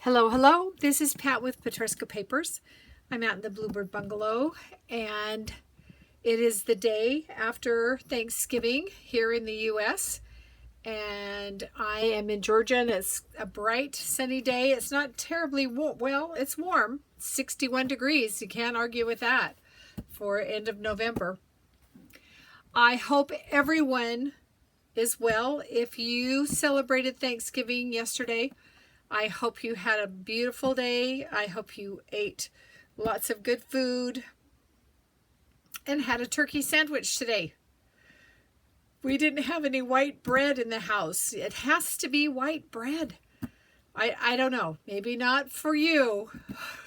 Hello, hello. This is Pat with Petresca Papers. I'm out in the Bluebird Bungalow, and it is the day after Thanksgiving here in the U.S., and I am in Georgia, and it's a bright, sunny day. It's not terribly warm. Well, it's warm. 61 degrees. You can't argue with that for end of November. I hope everyone is well. If you celebrated Thanksgiving yesterday, I hope you had a beautiful day. I hope you ate lots of good food and had a turkey sandwich today. We didn't have any white bread in the house. It has to be white bread. I don't know. Maybe not for you.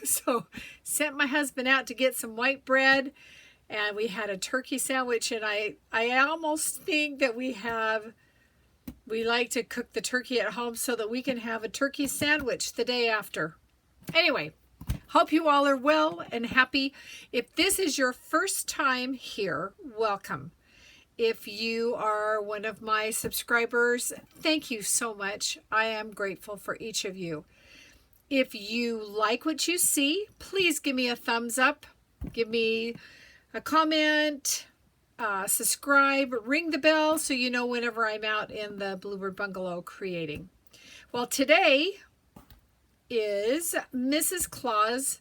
So sent my husband out to get some white bread, and we had a turkey sandwich, and I almost think that we like to cook the turkey at home so that we can have a turkey sandwich the day after. Anyway, hope you all are well and happy. If this is your first time here, welcome. If you are one of my subscribers, thank you so much. I am grateful for each of you. If you like what you see, please give me a thumbs up. Give me a comment. Subscribe, ring the bell so you know whenever I'm out in the Bluebird Bungalow creating. Well, today is Mrs. Claus's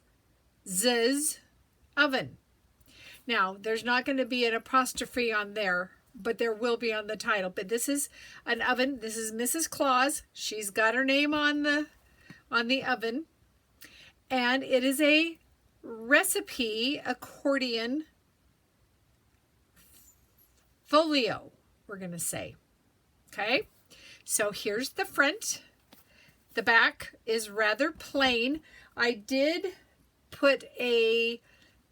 oven. Now, there's not going to be an apostrophe on there, but there will be on the title. But this is an oven. This is Mrs. Claus. She's got her name on the oven. And it is a recipe accordion folio, we're going to say. Okay, so here's the front. The back is rather plain. I did put a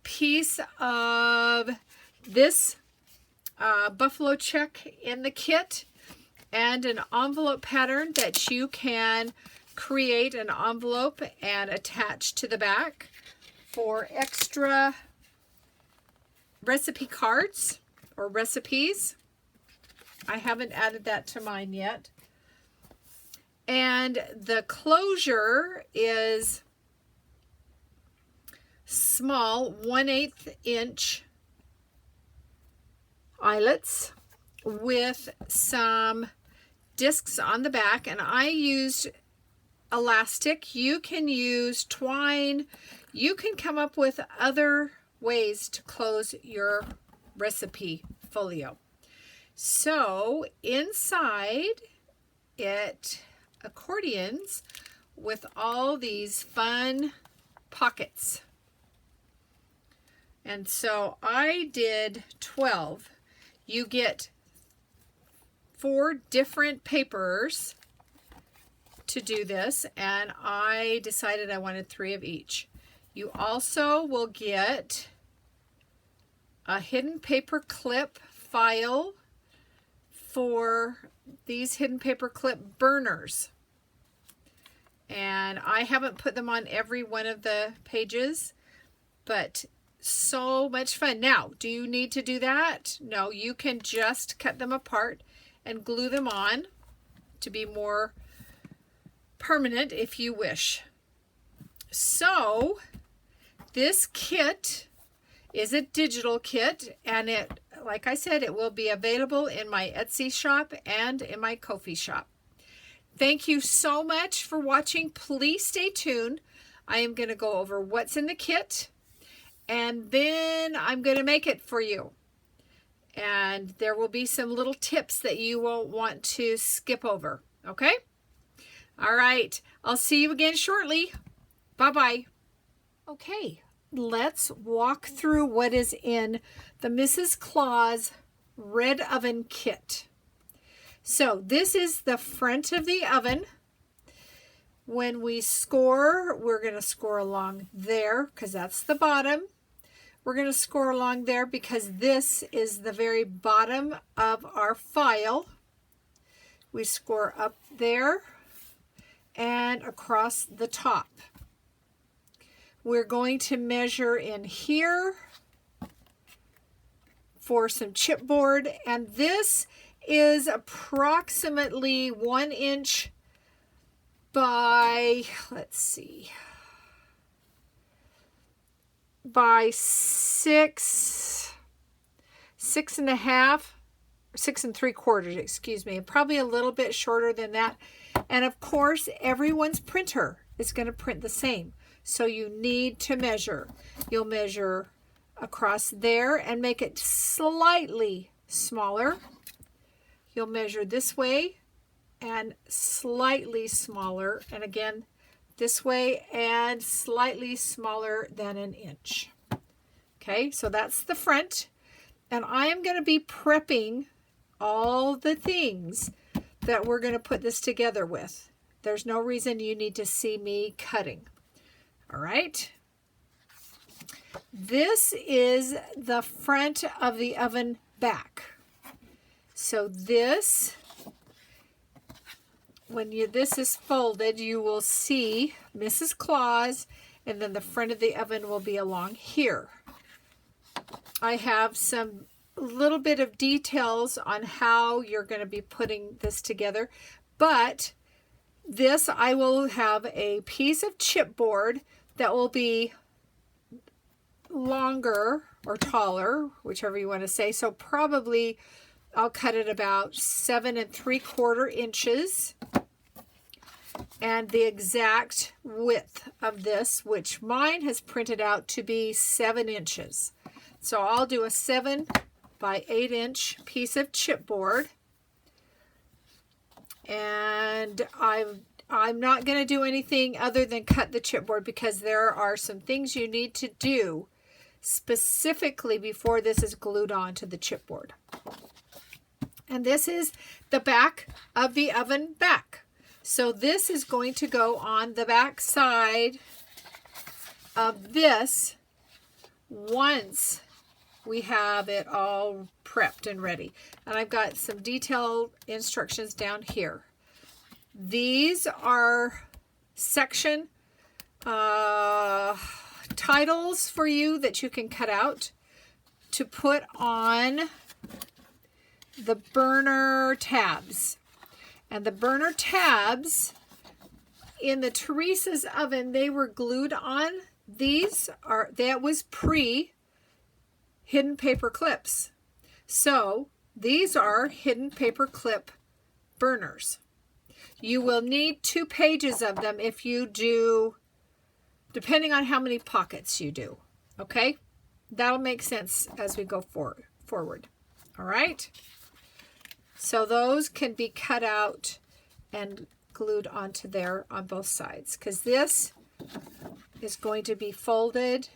piece of this buffalo check in the kit and an envelope pattern that you can create an envelope and attach to the back for extra recipe cards or recipes. I haven't added that to mine yet. And the closure is small 1/8 inch eyelets with some discs on the back, and I used elastic. You can use twine. You can come up with other ways to close your recipe folio. So inside it accordions with all these fun pockets. And so I did 12. You get 4 different papers to do this, and I decided I wanted 3 of each. You also will get a hidden paper clip file for these hidden paper clip burners. And I haven't put them on every one of the pages, but so much fun. Now, do you need to do that? No, you can just cut them apart and glue them on to be more permanent if you wish. So, this kit is a digital kit, and it, like I said, it will be available in my Etsy shop and in my Ko-fi shop. Thank you so much for watching. Please stay tuned. I am going to go over what's in the kit, and then I'm going to make it for you. And there will be some little tips that you won't want to skip over. Okay? All right. I'll see you again shortly. Bye-bye. Okay. Let's walk through what is in the Mrs. Claus Red Oven Kit. So this is the front of the oven. When we score, we're going to score along there because that's the bottom. We're going to score along there because this is the very bottom of our file. We score up there and across the top. We're going to measure in here for some chipboard, and this is approximately 1 inch by, let's see, by 6.5, 6 3/4, excuse me, probably a little bit shorter than that. And of course, everyone's printer is going to print the same. So you need to measure. You'll measure across there and make it slightly smaller. You'll measure this way and slightly smaller. And again, this way and slightly smaller than an inch. Okay, so that's the front. And I am going to be prepping all the things that we're going to put this together with. There's no reason you need to see me cutting. All right. This is the front of the oven back. So this, when this is folded, you will see Mrs. Claus, and then the front of the oven will be along here. I have some little bit of details on how you're going to be putting this together, but this, I will have a piece of chipboard that will be longer or taller, whichever you want to say. So probably I'll cut it about 7 3/4 inches, and the exact width of this, which mine has printed out to be 7 inches. So I'll do a 7 by 8 inch piece of chipboard, and I'm not going to do anything other than cut the chipboard, because there are some things you need to do specifically before this is glued on to the chipboard. And this is the back of the oven back. So this is going to go on the back side of this once we have it all prepped and ready. And I've got some detailed instructions down here. These are section titles for you that you can cut out to put on the burner tabs. And the burner tabs in the Teresa's oven, they were glued on. That was hidden paper clips. So these are hidden paper clip burners. You will need 2 pages of them if you do, depending on how many pockets you do. Okay? That'll make sense as we go forward. All right? So those can be cut out and glued onto there on both sides, because this is going to be folded,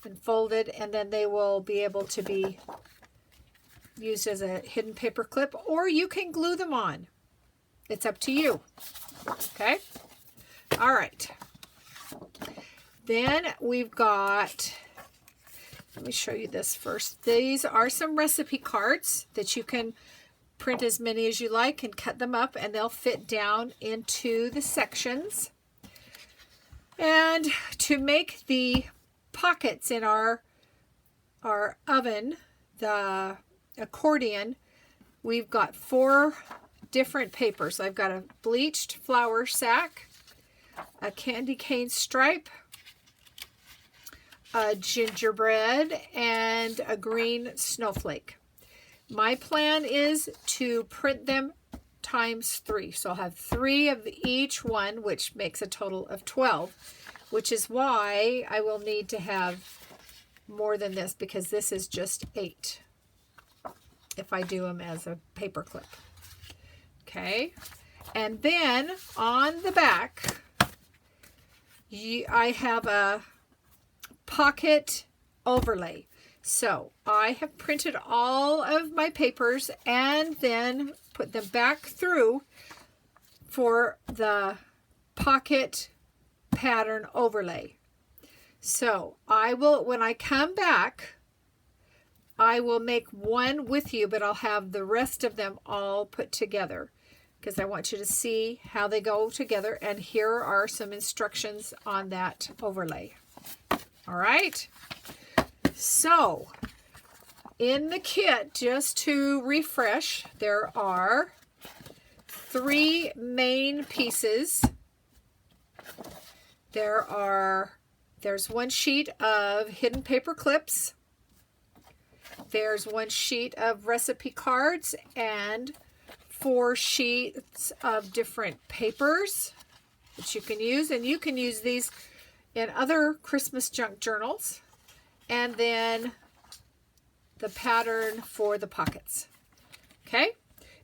and then they will be able to be used as a hidden paper clip, or you can glue them on. It's up to you. Okay? All right. Then we've got, let me show you this first. These are some recipe cards that you can print as many as you like and cut them up, and they'll fit down into the sections. And to make the pockets in our oven, the accordion, we've got 4 different papers. I've got a bleached flour sack, a candy cane stripe, a gingerbread, and a green snowflake. My plan is to print them times 3. So I'll have 3 of each one, which makes a total of 12, which is why I will need to have more than this, because this is just 8 if I do them as a paper clip. Okay, and then on the back, I have a pocket overlay. So I have printed all of my papers and then put them back through for the pocket pattern overlay. So I will, when I come back, I will make one with you, but I'll have the rest of them all put together, because I want you to see how they go together. And here are some instructions on that overlay. All right. So in the kit, just to refresh, there are 3 main pieces there's one sheet of hidden paper clips. There's one sheet of recipe cards and 4 sheets of different papers that you can use. And you can use these in other Christmas junk journals. And then the pattern for the pockets. Okay?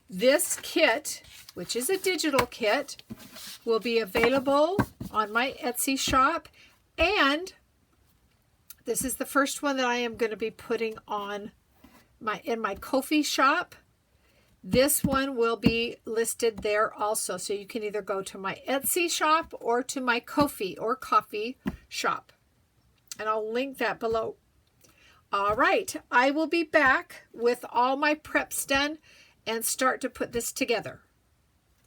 This kit, which is a digital kit, will be available on my Etsy shop. And this is the first one that I am going to be putting on in my Ko-fi shop. This one will be listed there also. So you can either go to my Etsy shop or to my Ko-fi or coffee shop. And I'll link that below. All right, I will be back with all my preps done and start to put this together.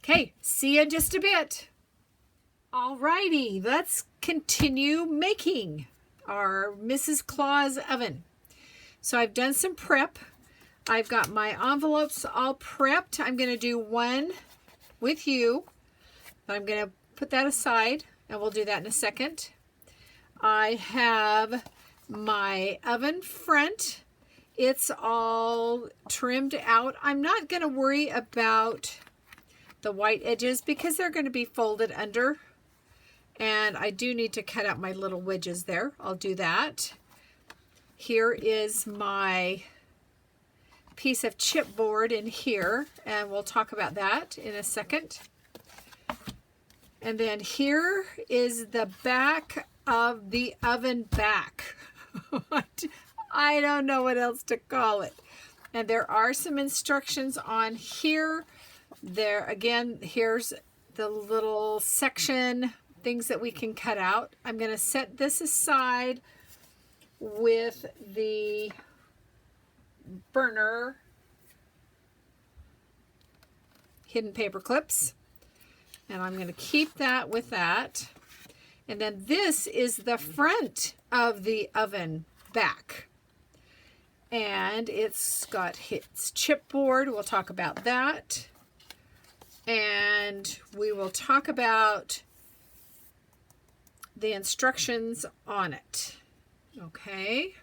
Okay, see you in just a bit. All righty, let's continue making our Mrs. Claus oven. So I've done some prep. I've got my envelopes all prepped. I'm going to do one with you. I'm going to put that aside, and we'll do that in a second. I have my oven front. It's all trimmed out. I'm not going to worry about the white edges because they're going to be folded under. And I do need to cut out my little wedges there. I'll do that. Here is my piece of chipboard in here, and we'll talk about that in a second. And then here is the back of the oven back. I don't know what else to call it. And there are some instructions on here. There again, here's the little section, things that we can cut out. I'm going to set this aside with the burner hidden paper clips, and I'm going to keep that with that. And then this is the front of the oven back, and it's got its chipboard. We'll talk about that, and we will talk about the instructions on it. Okay,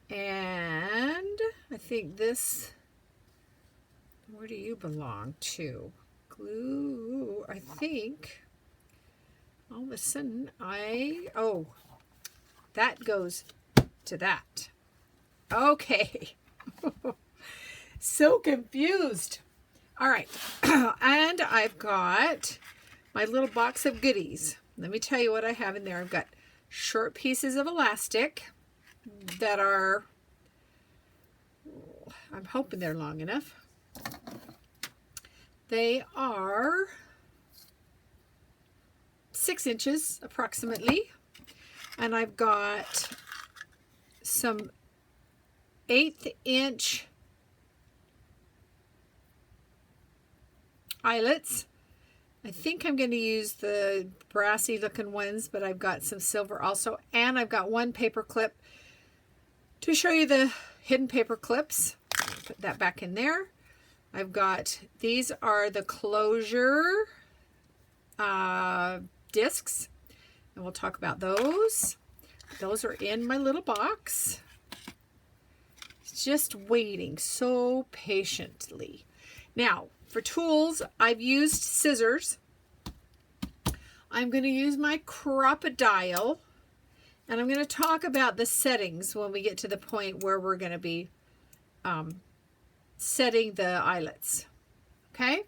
and I think this, where do you belong to? Glue, I think. All of a sudden, oh, that goes to that. Okay. So confused. All right, and I've got my little box of goodies. Let me tell you what I have in there. I've got short pieces of elastic that are, I'm hoping they're long enough. They are 6 inches approximately, and I've got some 1/8 inch eyelets. I think I'm going to use the brassy looking ones, but I've got some silver also, and I've got one paper clip to show you the hidden paper clips. Put that back in there. I've got, these are the closure discs, and we'll talk about those. Those are in my little box. Just waiting so patiently. Now, for tools, I've used scissors. I'm going to use my Crop-A-Dial, and I'm going to talk about the settings when we get to the point where we're going to be setting the eyelets. Okay?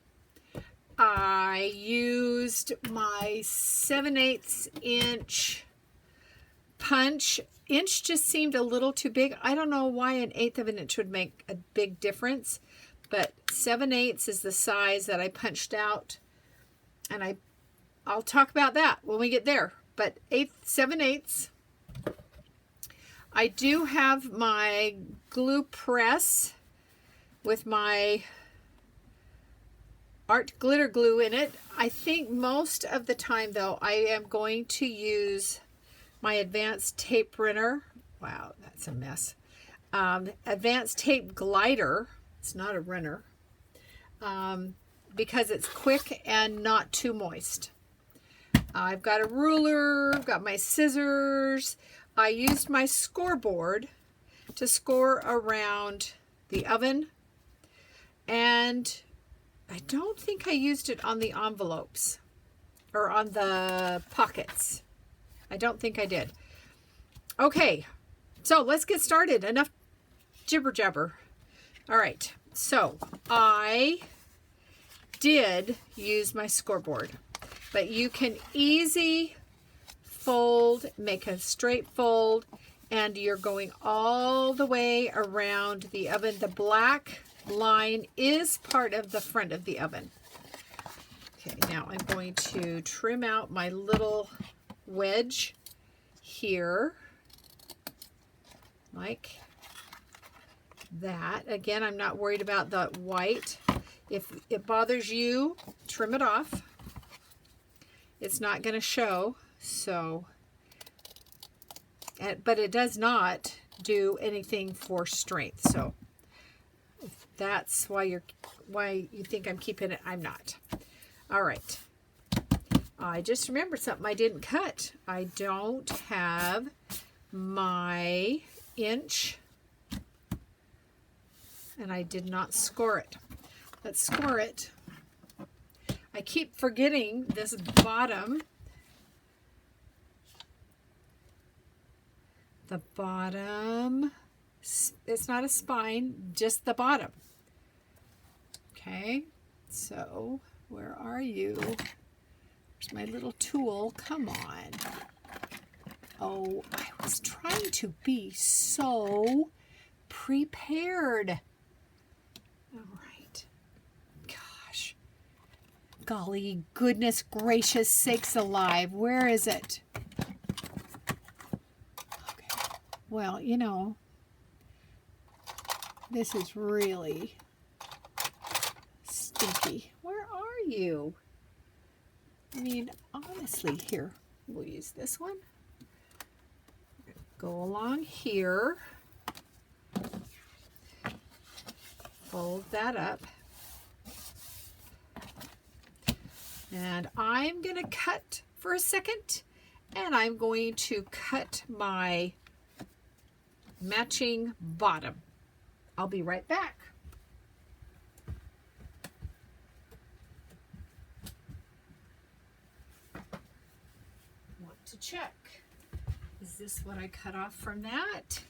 I used my 7/8 inch punch. Inch just seemed a little too big. I don't know why 1/8 of an inch would make a big difference, but 7/8 is the size that I punched out, and I'll talk about that when we get there. But 7/8. I do have my glue press with my art glitter glue in it. I think most of the time though I am going to use my advanced tape runner. Wow, that's a mess. Advanced tape glider. It's not a runner. Because it's quick and not too moist. I've got a ruler, I've got my scissors. I used my scoreboard to score around the oven, and I don't think I used it on the envelopes or on the pockets. I don't think I did. Okay, so let's get started. Enough jibber jabber. All right, so I did use my scoreboard, but you can easy fold, make a straight fold, and you're going all the way around the oven. The black line is part of the front of the oven. Okay, now I'm going to trim out my little wedge here, like that. Again, I'm not worried about the white. If it bothers you, trim it off. It's not going to show, so, but it does not do anything for strength. So if that's why you think I'm keeping it, I'm not. All right. I just remembered something I didn't cut. I don't have my inch, and I did not score it. Let's score it. I keep forgetting this bottom. The bottom, it's not a spine, just the bottom. Okay, so where are you? Where's my little tool? Come on. Oh, I was trying to be so prepared. All right. Gosh. Golly, goodness gracious sakes alive. Where is it? Okay. Well, you know, this is really stinky. Where are you? I mean, honestly, here, we'll use this one. Go along here. Fold that up. And I'm going to cut for a second, and I'm going to cut my matching bottom. I'll be right back. Want to check. Is this what I cut off from that?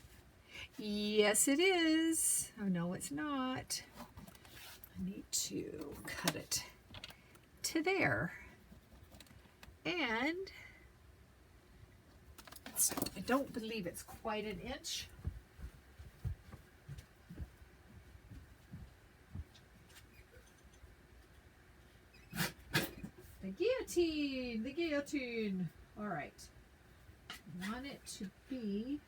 Yes, it is. Oh, no, it's not. I need to cut it to there. And I don't believe it's quite an inch. The guillotine, the guillotine. All right. I want it to be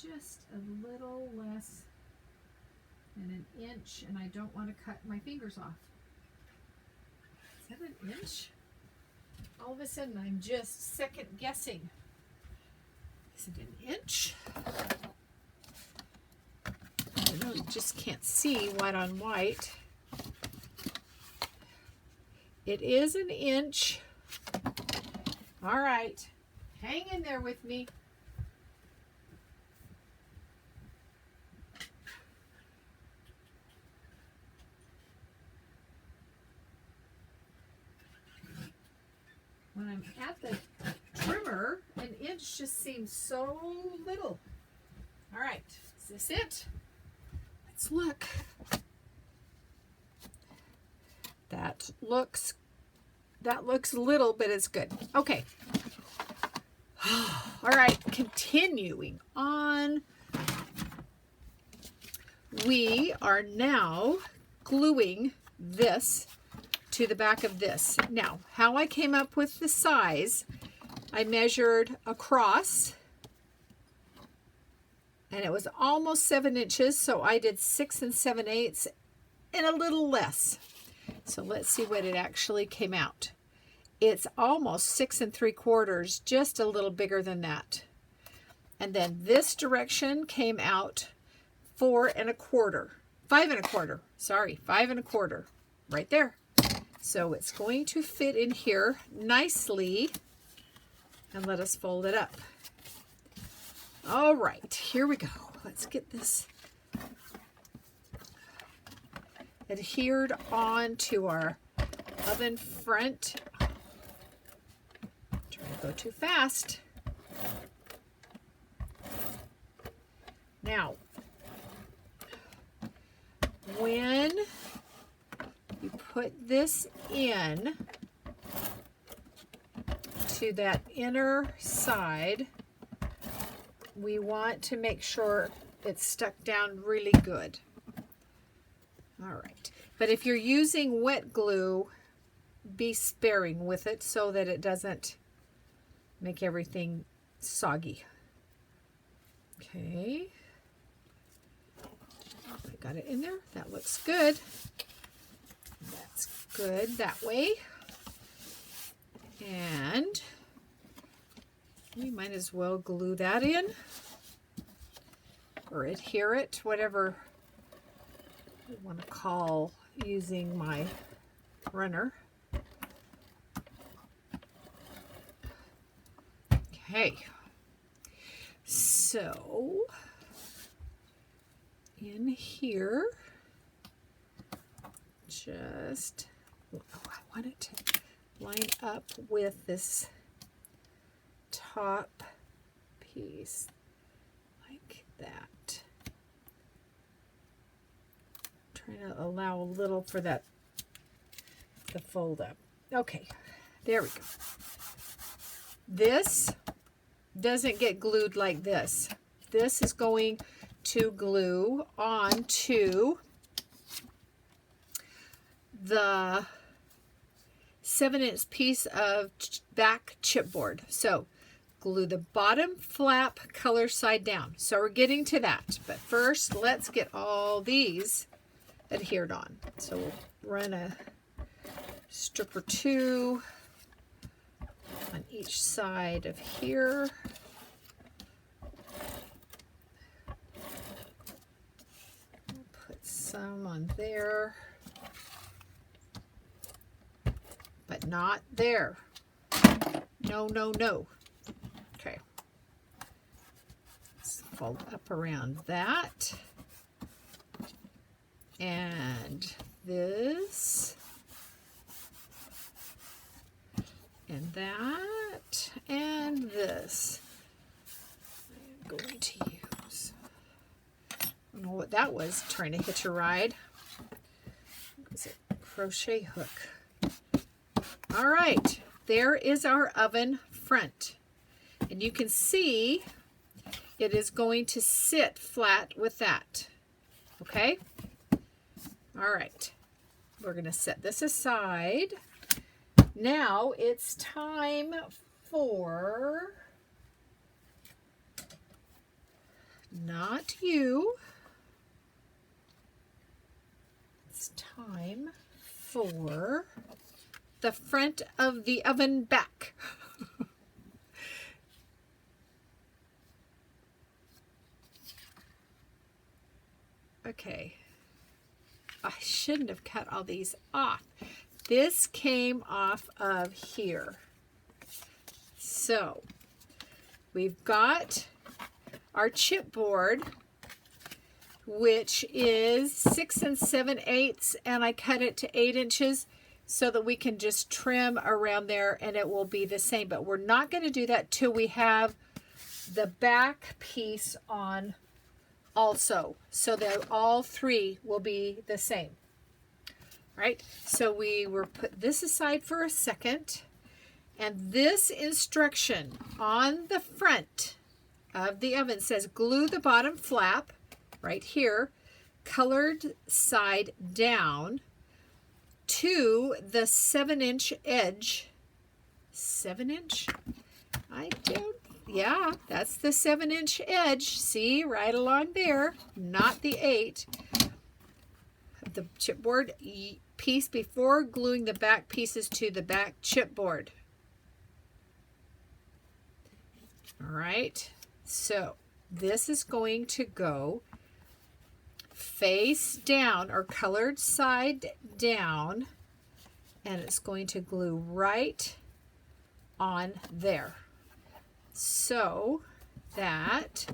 just a little less than an inch, and I don't want to cut my fingers off. Is that an inch? All of a sudden, I'm just second guessing. Is it an inch? I really just can't see white on white. It is an inch. All right. Hang in there with me. When I'm at the trimmer, an inch just seems so little. All right, is this it? Let's look. That looks little, but it's good. Okay. All right, continuing on. We are now gluing this to the back of this. Now, how I came up with the size, I measured across, and it was almost 7 inches, so I did 6 7/8 and a little less. So let's see what it actually came out. It's almost 6 3/4, just a little bigger than that. And then this direction came out 4 1/4, 5 1/4, sorry, 5 1/4, right there. So it's going to fit in here nicely. And let us fold it up. All right, here we go. Let's get this adhered onto our oven front. Trying to go too fast. Now, when you put this in to that inner side, we want to make sure it's stuck down really good. All right, but if you're using wet glue, be sparing with it so that it doesn't make everything soggy. Okay, I got it in there. That looks good. That's good that way. And we might as well glue that in or adhere it, whatever you want to call using my runner. Okay, so in here, just, oh, I want it to line up with this top piece like that. Trying to allow a little for that to fold up. Okay, there we go. This doesn't get glued like this. This is going to glue onto the 7-inch piece of back chipboard. So glue the bottom flap color side down. So we're getting to that. But first, let's get all these adhered on. So we'll run a strip or two on each side of here. Put some on there, but not there. No, no, no. Okay. Let's fold up around that. And this. And that. And this. I'm going to use. I don't know what that was, trying to hitch a ride. Was it crochet hook? All right, there is our oven front. And you can see it is going to sit flat with that. Okay? All right, we're going to set this aside. Now it's time for, not you, it's time for the front of the oven back. Okay, I shouldn't have cut all these off. This came off of here. So we've got our chipboard, which is 6 7/8, and I cut it to 8 inches so that we can just trim around there and it will be the same. But we're not going to do that till we have the back piece on also, so that all three will be the same. Right, so we will put this aside for a second, and this instruction on the front of the oven says glue the bottom flap right here, colored side down to the 7-inch edge. 7-inch? I don't, yeah, that's the 7-inch edge. See, right along there, not the 8. The chipboard piece before gluing the back pieces to the back chipboard. All right, so this is going to go face down or colored side down, and it's going to glue right on there, so that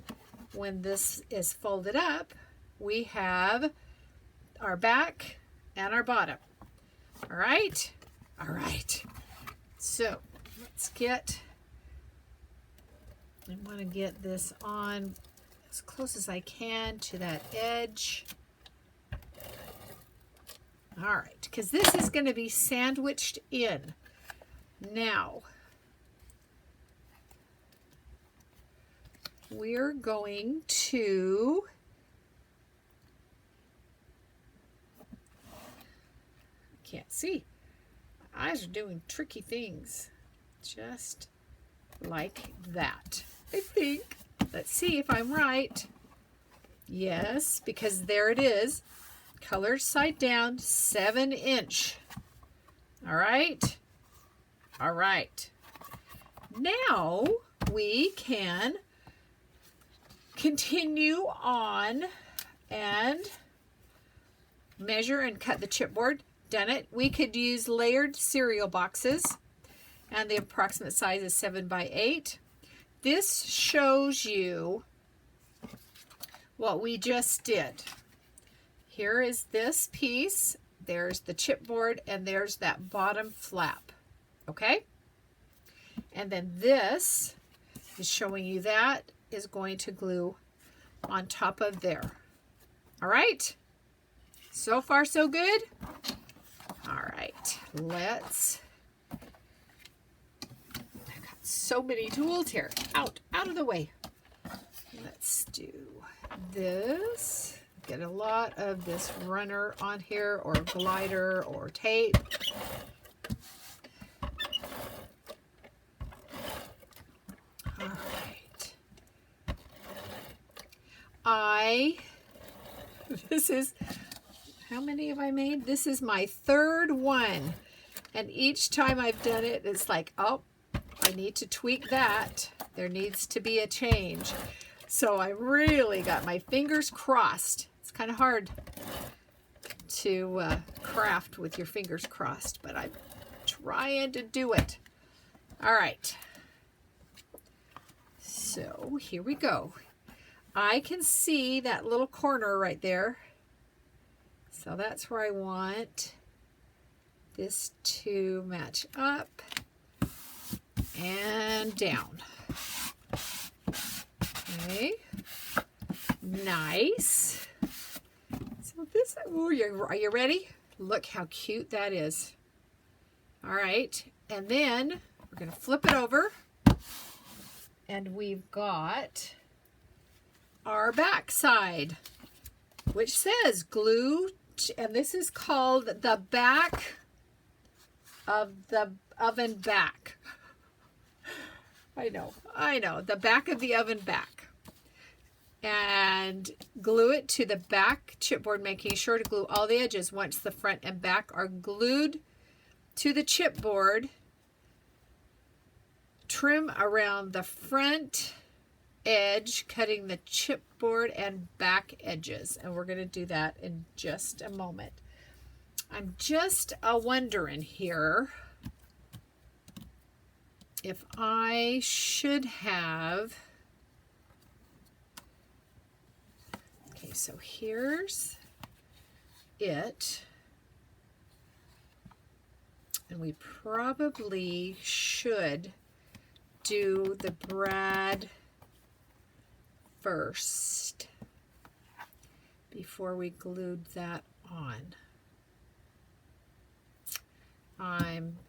when this is folded up, we have our back and our bottom. All right? All right. So let's I want to get this on as close as I can to that edge. All right, because this is going to be sandwiched in. Now, we're going to can't see. My eyes are doing tricky things. Just like that, I think. Let's see if I'm right. Yes, because there it is. Color side down, 7-inch. All right. All right. Now we can continue on and measure and cut the chipboard. Done it. We could use layered cereal boxes, and the approximate size is 7 by 8. This shows you what we just did. Here is this piece, there's the chipboard, and there's that bottom flap, okay? And then this is showing you that is going to glue on top of there. All right? So far, so good? All right, let's, I've got so many tools here. Out of the way. Let's do this. Get a lot of this runner on here, or glider, or tape. All right. This is, how many have I made? This is my third one. And each time I've done it, it's like, oh, I need to tweak that. There needs to be a change. So I really got my fingers crossed. It's kind of hard to craft with your fingers crossed, but I'm trying to do it. All right. So here we go. I can see that little corner right there. So that's where I want this to match up and down. Okay. Nice. So this, oh, are you ready? Look how cute that is. All right, and then we're going to flip it over, and we've got our back side, which says glue, and this is called the back of the oven back. I know, the back of the oven back. And glue it to the back chipboard, making sure to glue all the edges once the front and back are glued to the chipboard. Trim around the front edge, cutting the chipboard and back edges. And we're going to do that in just a moment. I'm just wondering here if I should have... Okay, so here's it. And we probably should do the brad first before we glued that on.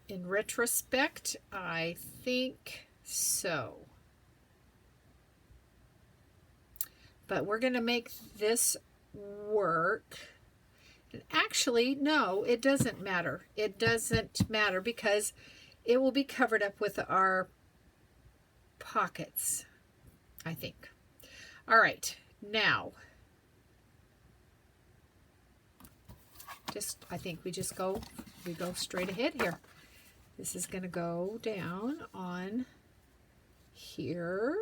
In retrospect, I think so. But we're going to make this work. And actually, no, it doesn't matter. It doesn't matter because it will be covered up with our pockets, I think. All right, now, I think we go straight ahead here. This is going to go down on here.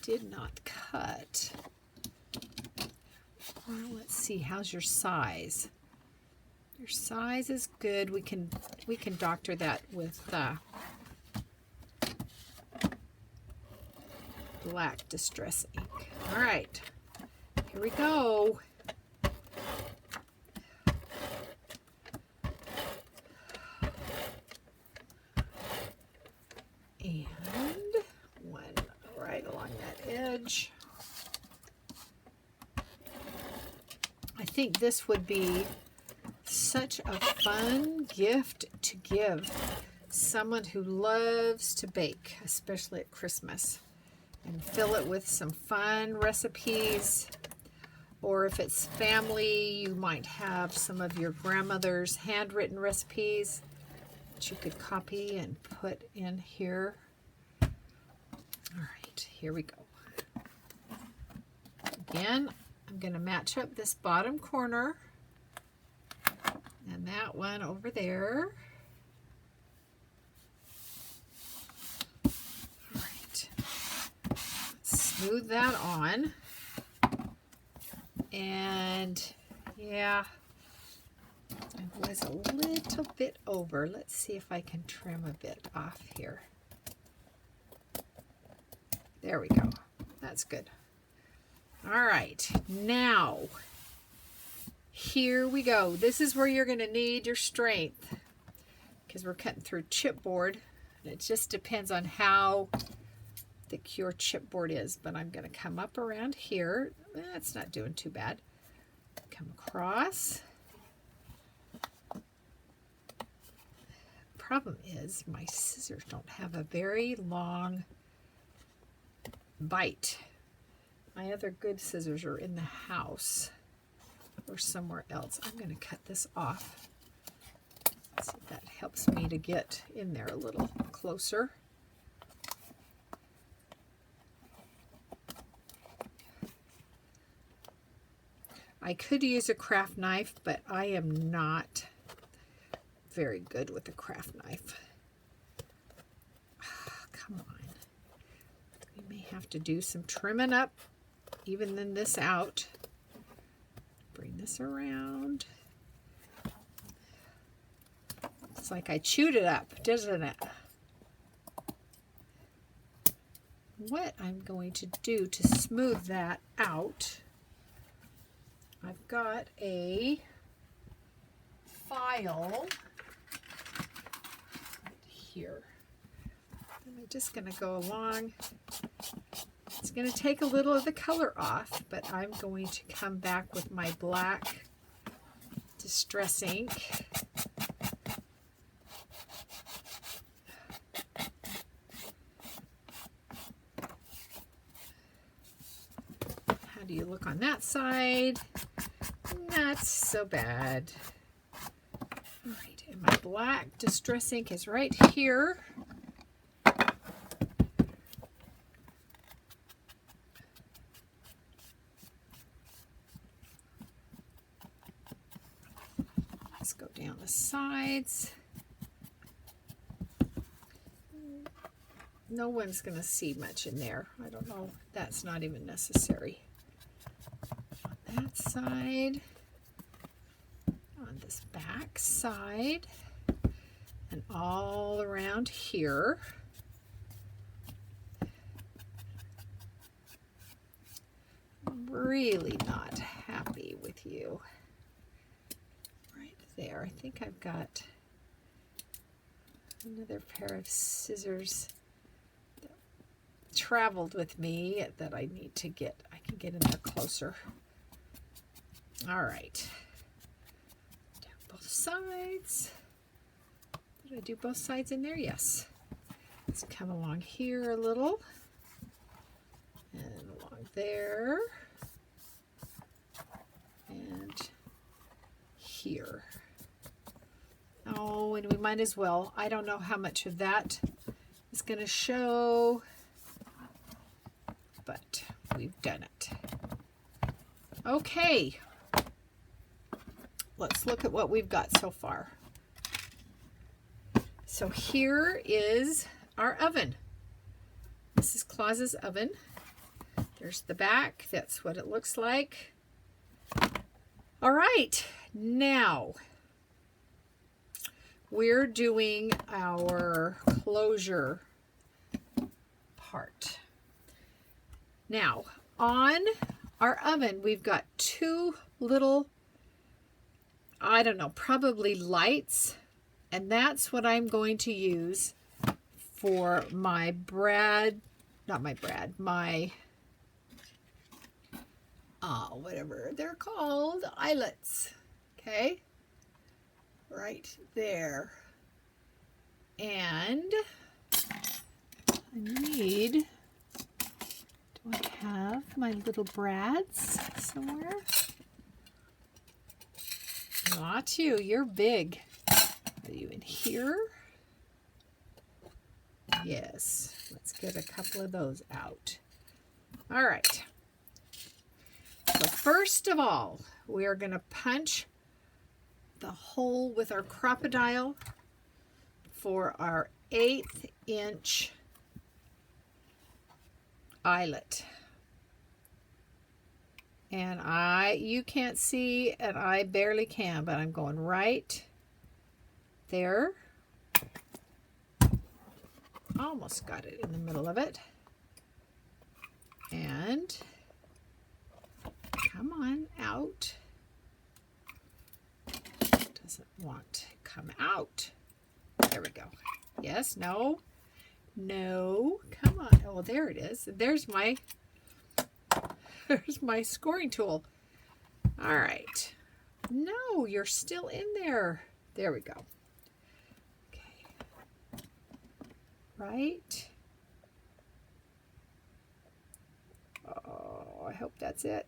Did not cut. Well, let's see, how's your size? Your size is good. We can doctor that with black distress ink. All right, here we go. And one right along that edge. I think this would be such a fun gift to give someone who loves to bake, especially at Christmas, and fill it with some fun recipes. Or if it's family, you might have some of your grandmother's handwritten recipes that you could copy and put in here. All right, here we go. Again, I'm going to match up this bottom corner and that one over there. All right, smooth that on. And yeah, I was a little bit over. Let's see if I can trim a bit off here. There we go. That's good. All right, now here we go. This is where you're going to need your strength because we're cutting through chipboard. And it just depends on how thick your chipboard is. But I'm going to come up around here. That's not doing too bad. Come across. Problem is my scissors don't have a very long bite. My other good scissors are in the house or somewhere else. I'm going to cut this off. See if that helps me to get in there a little closer. I could use a craft knife, but I am not very good with a craft knife. Come on. We may have to do some trimming up, even than this out. Bring this around. Looks like I chewed it up, doesn't it? What I'm going to do to smooth that out, I've got a file right here. I'm just going to go along. It's going to take a little of the color off, but I'm going to come back with my black distress ink. How do you look on that side? Not so bad. All right, and my black distress ink is right here. Let's go down the sides. No one's going to see much in there. I don't know. That's not even necessary. On that side, on this back side, and all around here. I'm really not happy with you. Right there. I think I've got another pair of scissors that traveled with me that I need to get. I can get in there closer. All right. Down both sides. Did I do both sides in there? Yes. Let's come along here a little. And along there. And here. Oh, and we might as well. I don't know how much of that is going to show, but we've done it. Okay. Let's look at what we've got so far. So here is our oven. This is Claus's oven. There's the back. That's what it looks like. All right. Now, we're doing our closure part. Now, on our oven, we've got two little, I don't know, probably lights, and that's what I'm going to use for my whatever they're called, eyelets. Okay, right there. And I need, do I have my little brads somewhere? Not you, you're big. Are you in here? Yes, let's get a couple of those out. All right. So first of all, we are going to punch the hole with our crocodile for our 1/8 inch eyelet. And you can't see, and I barely can, but I'm going right there. Almost got it in the middle of it. And come on out. Doesn't want to come out. There we go. Yes, no, no, come on. Oh, there it is. There's my scoring tool. All right. No, you're still in there. There we go. Okay. Right. Oh, I hope that's it.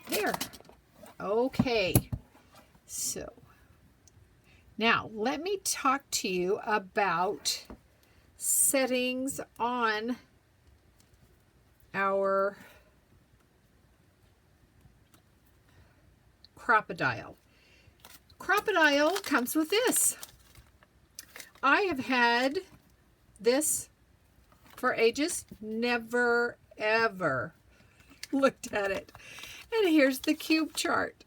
There. Okay. So now let me talk to you about settings on our crocodile. Crocodile comes with this. I have had this for ages, never ever looked at it. And here's the cube chart.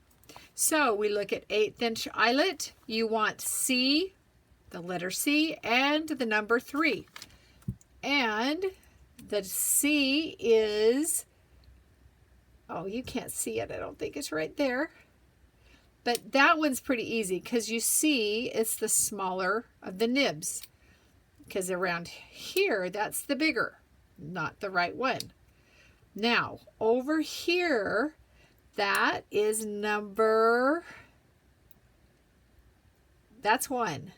So we look at 1/8 inch eyelet. You want C, the letter C, and the number 3. And the C is, oh, you can't see it. I don't think it's right there. But that one's pretty easy because you see it's the smaller of the nibs. Because around here, that's the bigger, not the right one. Now, over here, that is that's 1.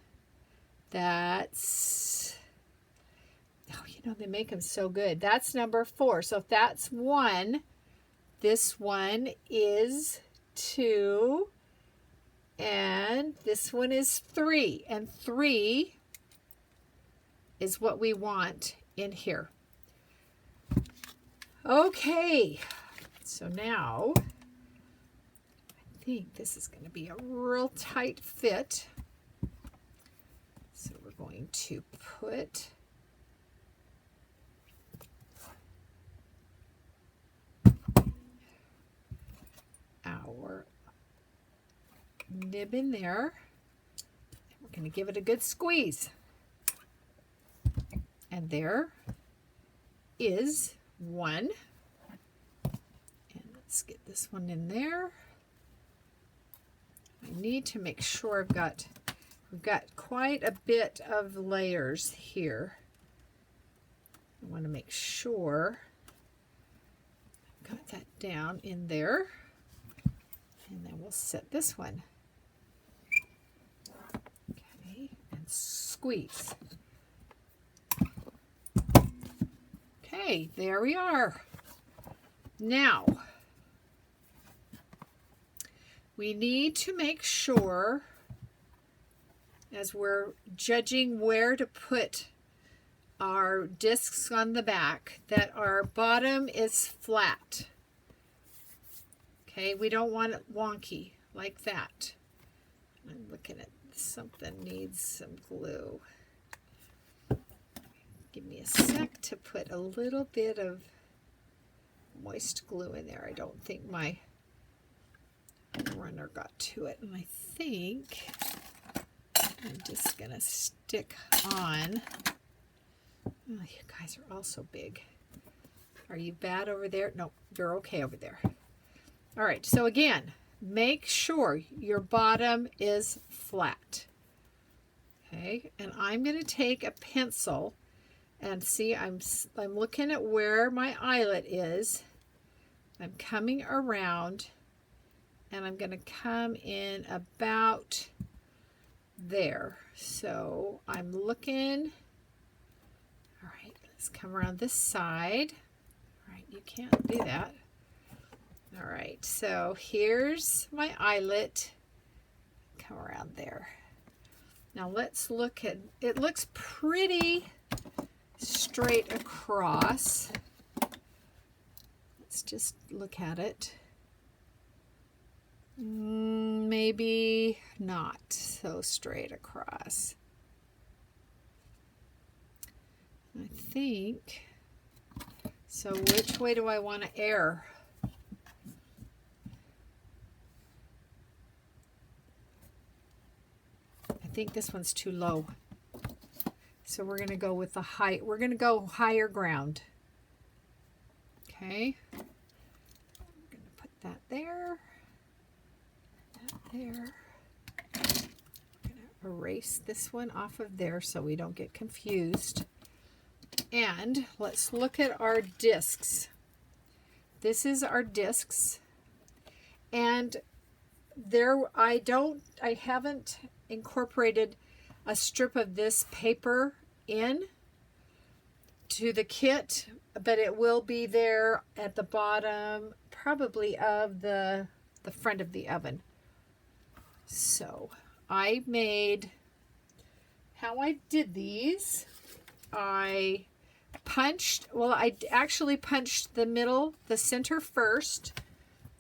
That's, oh, you know, they make them so good. That's number 4. So if that's 1, this one is 2, and this one is 3. And 3 is what we want in here. Okay, so now I think this is going to be a real tight fit. So we're going to put our nib in there. And we're going to give it a good squeeze. And there is 1. And let's get this one in there. I need to make sure we've got quite a bit of layers here. I want to make sure I've got that down in there. And then we'll set this one. Okay, and squeeze. Okay, there we are. Now, we need to make sure, as we're judging where to put our discs on the back, that our bottom is flat. Okay, we don't want it wonky like that. I'm looking at something needs some glue. Give me a sec to put a little bit of moist glue in there. I don't think my runner got to it, and I think I'm just going to stick on. Oh, you guys are all so big. Are you bad over there? No, you're okay over there. All right, so again, make sure your bottom is flat. Okay, and I'm going to take a pencil and see, I'm looking at where my eyelet is. I'm coming around and I'm going to come in about there. So I'm looking. All right, let's come around this side. All right, you can't do that. All right, so here's my eyelet. Come around there. Now let's look at, it looks pretty straight across. Let's just look at it. Maybe not so straight across. I think, so which way do I want to err? I think this one's too low. So we're going to go with the height. We're going to go higher ground. Okay. I'm going to put that there. That there. I'm going to erase this one off of there so we don't get confused. And let's look at our discs. This is our discs. And there, I haven't incorporated a strip of this paper in to the kit, but it will be there at the bottom, probably of the front of the oven. So I made, how I did these, I punched, well, I actually punched the middle, the center first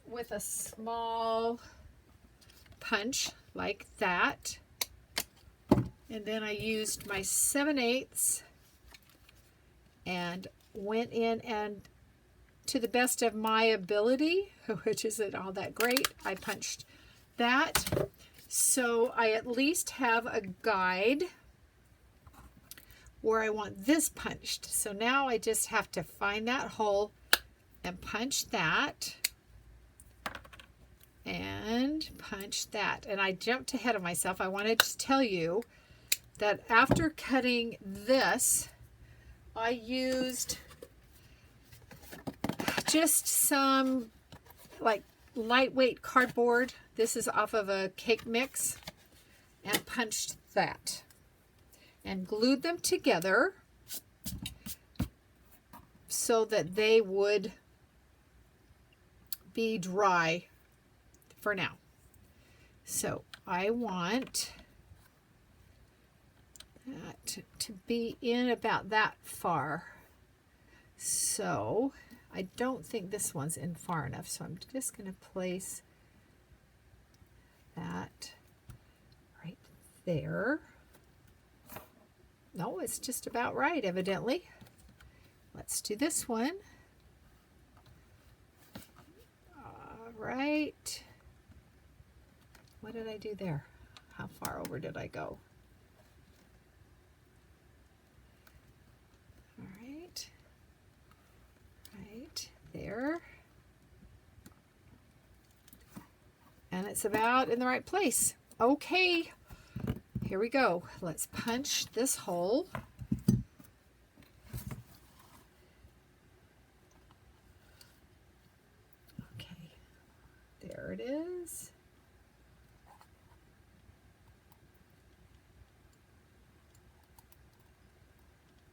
with a small punch like that. And then I used my 7/8 and went in, and to the best of my ability, which isn't all that great, I punched that. So I at least have a guide where I want this punched. So now I just have to find that hole and punch that. And punch that. And I jumped ahead of myself. I wanted to tell you that after cutting this, I used just some like lightweight cardboard. This is off of a cake mix, and punched that and glued them together so that they would be dry for now. So I want that to be in about that far. So I don't think this one's in far enough, so I'm just going to place that right there. No, it's just about right, evidently. Let's do this one. All right. What did I do there? How far over did I go? All right. Right there. And it's about in the right place. Okay. Here we go. Let's punch this hole. Okay. There it is.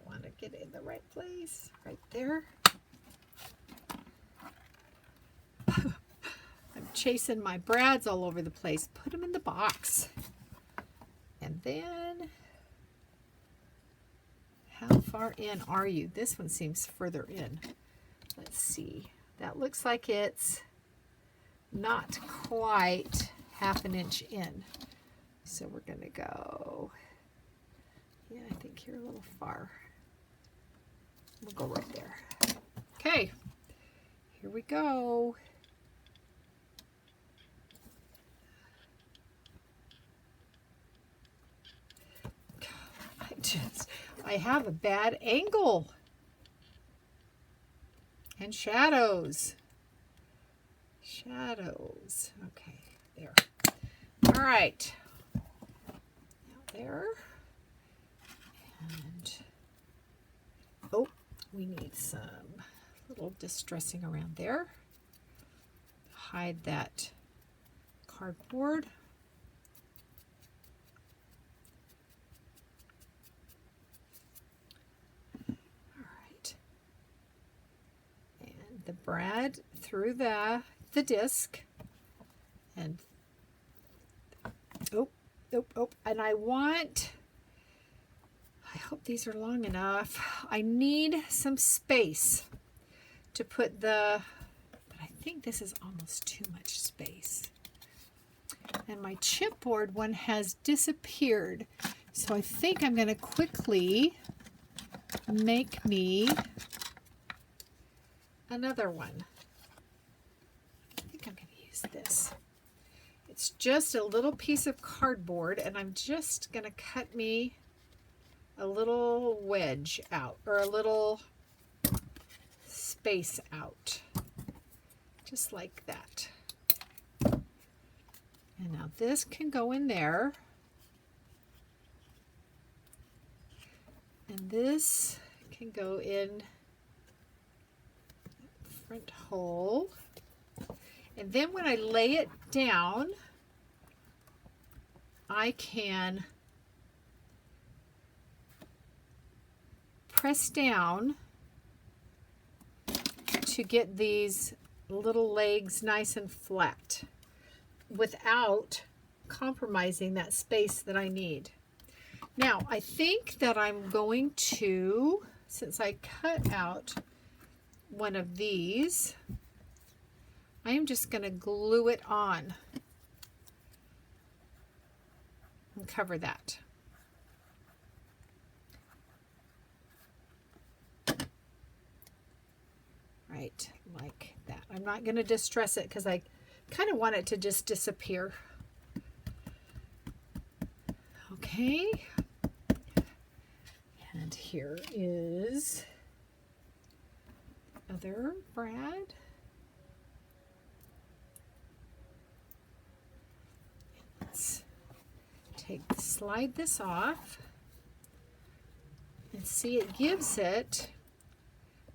Want to get it in the right place. Right there. I'm chasing my brads all over the place. Put them in the box. And then, how far in are you? This one seems further in. Let's see. That looks like it's not quite half an inch in. So we're going to go, yeah, I think you're a little far. We'll go right there. Okay, here we go. I have a bad angle. And shadows. Shadows. Okay, there. All right. Now there. And, oh, we need some little distressing around there. Hide that cardboard. The brad through the disc, and oh, and I hope these are long enough. I need some space to put but I think this is almost too much space. And my chipboard one has disappeared, so I think I'm going to quickly make me another one. I think I'm going to use this. It's just a little piece of cardboard, and I'm just going to cut me a little wedge out, or a little space out, just like that. And now this can go in there, and this can go in front hole. And then when I lay it down, I can press down to get these little legs nice and flat without compromising that space that I need. Now, I think that I'm going to, since I cut out one of these, I am just going to glue it on and cover that. Right, like that. I'm not going to distress it because I kind of want it to just disappear. Okay. And here is other brad. Let's slide this off and see, it gives it,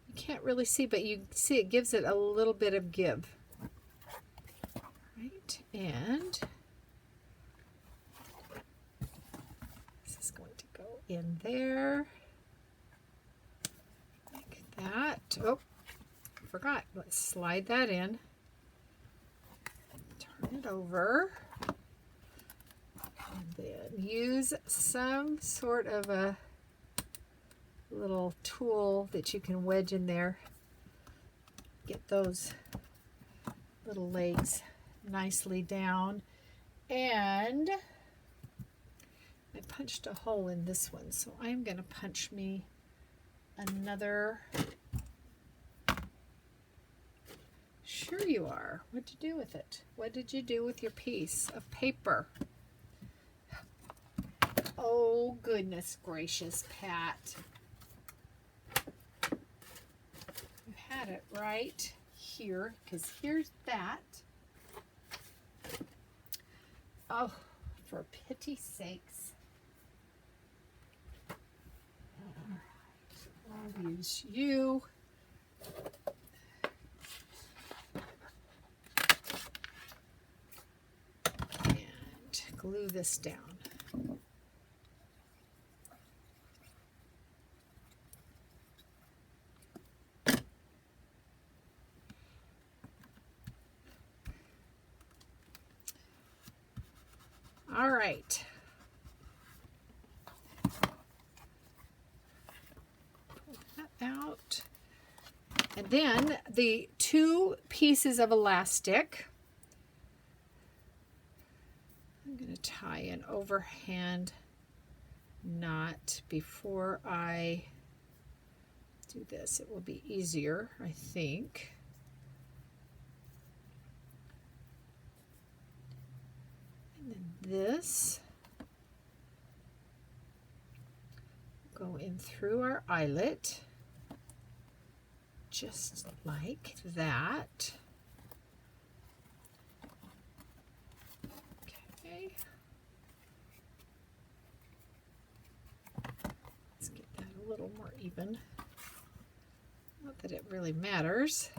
you can't really see, but you see it gives it a little bit of give. Right, and this is going to go in there like that. Oh, I forgot. Let's slide that in. Turn it over. And then use some sort of a little tool that you can wedge in there. Get those little legs nicely down. And I punched a hole in this one, so I'm going to punch me another. Sure you are. What'd you do with it? What did you do with your piece of paper? Oh, goodness gracious, Pat. You had it right here, because here's that. Oh, for pity's sakes. All right, I'll use you. And glue this down. All right. Pull that out. And then the two pieces of elastic, I'm going to tie an overhand knot before I do this. It will be easier, I think. And then this, I'm go in through our eyelet, just like that. Okay. Let's get that a little more even. Not that it really matters.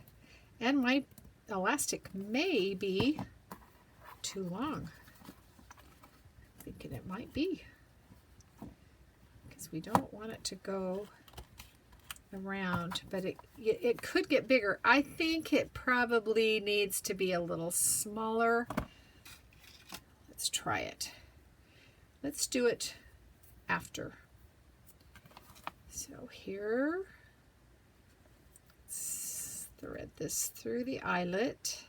And my elastic may be too long. I'm thinking it might be, because we don't want it to go around, but it could get bigger. I think it probably needs to be a little smaller. Let's try it. Let's do it after. So here, let's thread this through the eyelet.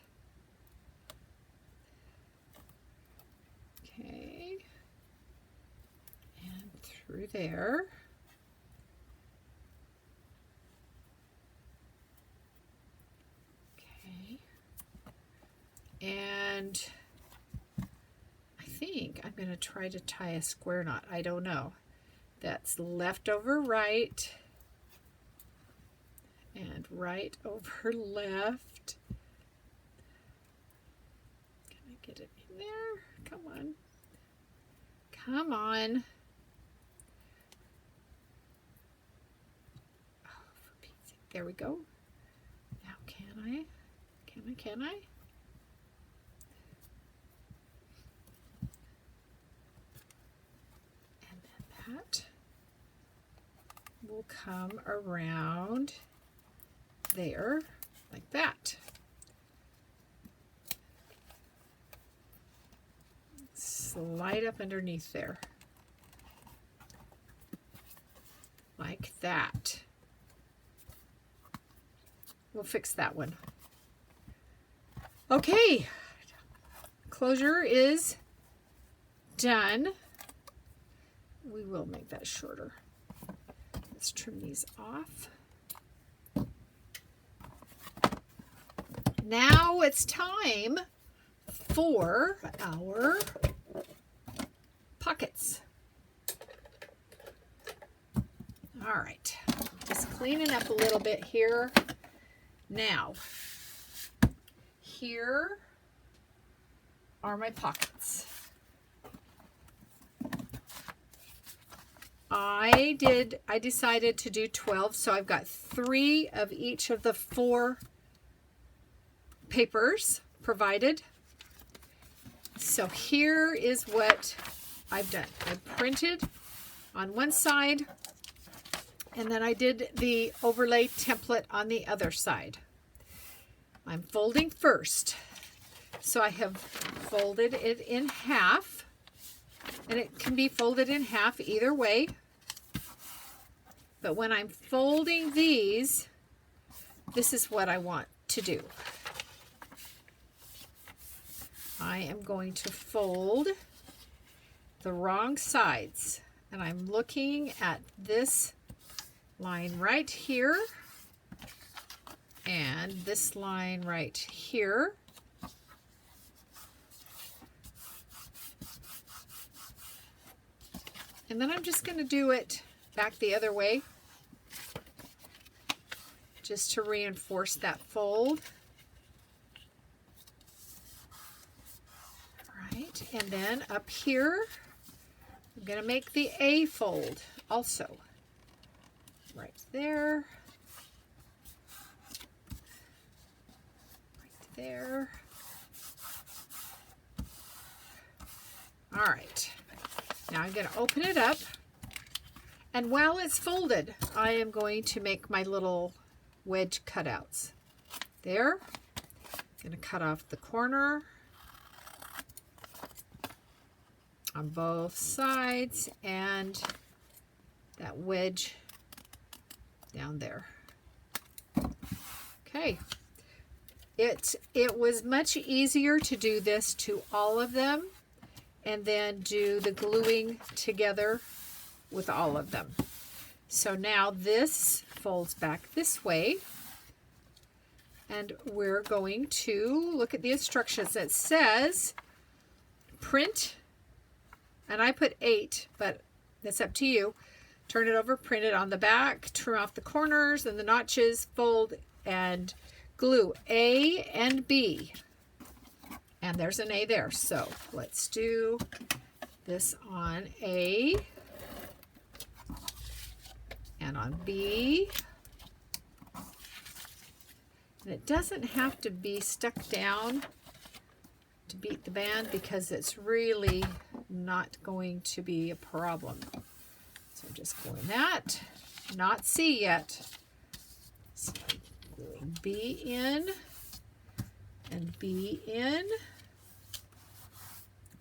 Okay, and through there. Okay, and I think I'm going to try to tie a square knot. I don't know. That's left over right and right over left. Can I get it in there? Come on. Come on. Oh, for Pete's sake. There we go. Now can I? Can I? And then that will come around there like that. Slide up underneath there like that. We'll fix that one. Okay, closure is done. We will make that shorter. Let's trim these off. Now it's time for our pockets. All right, just cleaning up a little bit here. Now, here are my pockets. I decided to do 12, so I've got 3 of each of the 4 papers provided. So here is what I've done. I printed on one side, and then I did the overlay template on the other side. I'm folding first. So I have folded it in half, and it can be folded in half either way. But when I'm folding these, this is what I want to do. I am going to fold the wrong sides, and I'm looking at this line right here and this line right here. And then I'm just going to do it back the other way just to reinforce that fold. Right, and then up here, I'm going to make the A fold also. Right there. Right there. All right. Now I'm going to open it up, and while it's folded, I am going to make my little wedge cutouts. There. I'm going to cut off the corner on both sides and that wedge down there. Okay. It was much easier to do this to all of them and then do the gluing together with all of them. So now this folds back this way, and we're going to look at the instructions. It says print, and I put 8, but that's up to you, turn it over, print it on the back, trim off the corners and the notches, fold and glue A and B. And there's an A there. So let's do this on A and on B. And it doesn't have to be stuck down to beat the band because it's really not going to be a problem. So I'm just gluing that, not C yet. So I'm gluing B in and B in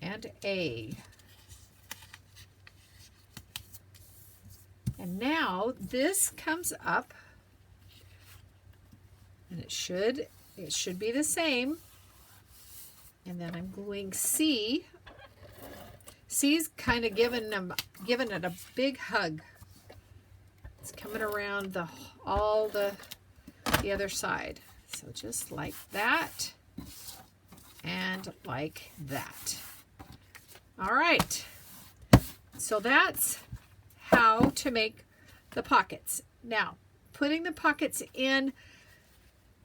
and A. And now this comes up, and it should be the same. And then I'm gluing C. C's kind of giving it a big hug. It's coming around all the other side. So just like that and like that. All right. So that's how to make the pockets. Now, putting the pockets in,